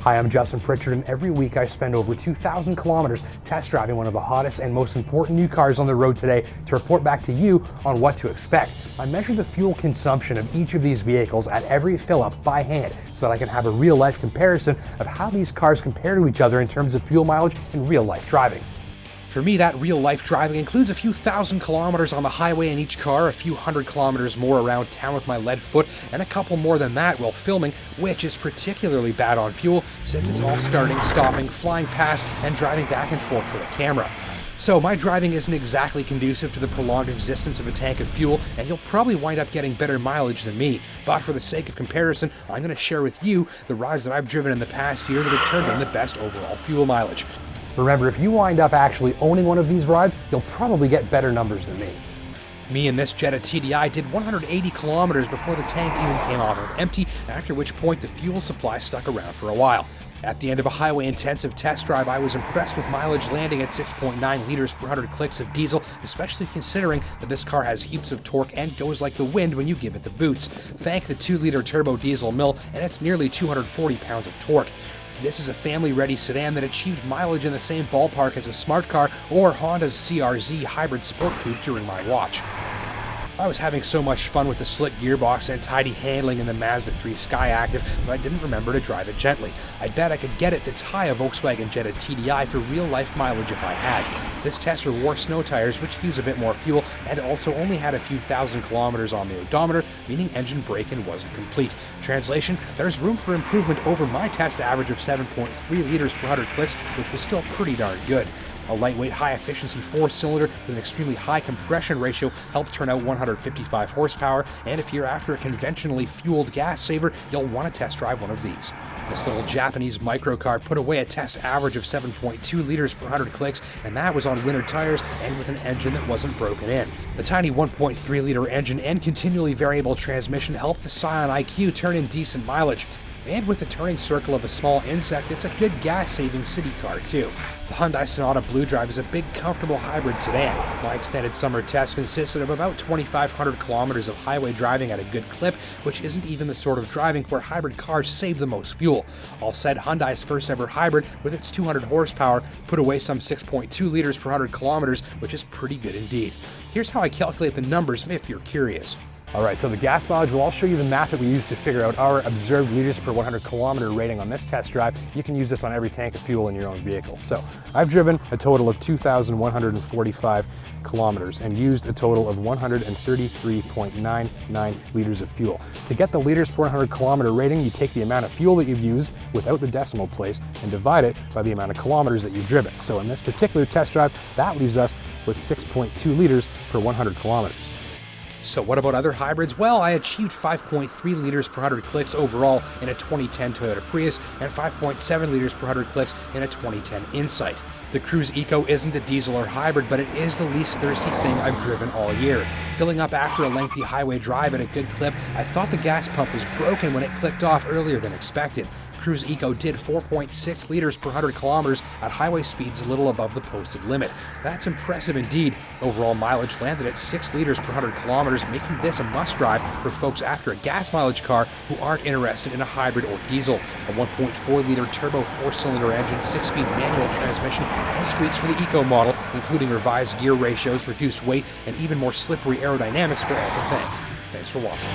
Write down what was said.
Hi, I'm Justin Pritchard, and every week I spend over 2,000 kilometers test driving one of the hottest and most important new cars on the road today to report back to you on what to expect. I measure the fuel consumption of each of these vehicles at every fill-up by hand so that I can have a real-life comparison of how these cars compare to each other in terms of fuel mileage in real-life driving. For me, that real-life driving includes a few thousand kilometers on the highway in each car, a few hundred kilometers more around town with my lead foot, and a couple more than that while filming, which is particularly bad on fuel since it's all starting, stopping, flying past, and driving back and forth for the camera. So my driving isn't exactly conducive to the prolonged existence of a tank of fuel, and you'll probably wind up getting better mileage than me. But for the sake of comparison, I'm going to share with you the rides that I've driven in the past year that have turned in the best overall fuel mileage. Remember, if you wind up actually owning one of these rides, you'll probably get better numbers than me. Me and this Jetta TDI did 180 kilometers before the tank even came off of empty, after which point the fuel supply stuck around for a while. At the end of a highway-intensive test drive, I was impressed with mileage landing at 6.9 liters per 100 clicks of diesel, especially considering that this car has heaps of torque and goes like the wind when you give it the boots. Thank the 2-liter turbo diesel mill, and it's nearly 240 pounds of torque. This is a family-ready sedan that achieved mileage in the same ballpark as a smart car or Honda's CR-Z hybrid sport coupe during my watch. I was having so much fun with the slick gearbox and tidy handling in the Mazda 3 Skyactiv that I didn't remember to drive it gently. I bet I could get it to tie a Volkswagen Jetta TDI for real-life mileage if I had. This tester wore snow tires, which use a bit more fuel, and also only had a few thousand kilometers on the odometer, meaning engine break-in wasn't complete. Translation, there's room for improvement over my test average of 7.3 liters per 100 clicks, which was still pretty darn good. A lightweight, high-efficiency 4-cylinder with an extremely high compression ratio helped turn out 155 horsepower, and if you're after a conventionally fueled gas saver, you'll want to test drive one of these. This little Japanese microcar put away a test average of 7.2 liters per 100 clicks, and that was on winter tires and with an engine that wasn't broken in. The tiny 1.3-liter engine and continually variable transmission helped the Scion IQ turn in decent mileage. And with the turning circle of a small insect, it's a good gas-saving city car too. The Hyundai Sonata Blue Drive is a big, comfortable hybrid sedan. My extended summer test consisted of about 2,500 kilometers of highway driving at a good clip, which isn't even the sort of driving where hybrid cars save the most fuel. All said, Hyundai's first ever hybrid, with its 200 horsepower, put away some 6.2 liters per 100 kilometers, which is pretty good indeed. Here's how I calculate the numbers if you're curious. Alright, so the gas mileage, well, I'll show you the math that we use to figure out our observed liters per 100 kilometer rating on this test drive. You can use this on every tank of fuel in your own vehicle. So I've driven a total of 2,145 kilometers and used a total of 133.99 liters of fuel. To get the liters per 100 kilometer rating, you take the amount of fuel that you've used without the decimal place and divide it by the amount of kilometers that you've driven. So in this particular test drive, that leaves us with 6.2 liters per 100 kilometers. So what about other hybrids? Well, I achieved 5.3 liters per 100 clicks overall in a 2010 Toyota Prius and 5.7 liters per 100 clicks in a 2010 Insight. The Cruise Eco isn't a diesel or hybrid, but it is the least thirsty thing I've driven all year. Filling up after a lengthy highway drive at a good clip, I thought the gas pump was broken when it clicked off earlier than expected. Cruise Eco did 4.6 liters per 100 kilometers at highway speeds a little above the posted limit. That's impressive indeed. Overall mileage landed at 6 liters per 100 kilometers, making this a must-drive for folks after a gas mileage car who aren't interested in a hybrid or diesel. A 1.4-liter turbo 4-cylinder engine, 6-speed manual transmission, and tweaks for the Eco model, including revised gear ratios, reduced weight, and even more slippery aerodynamics for all to thank. Thanks for watching.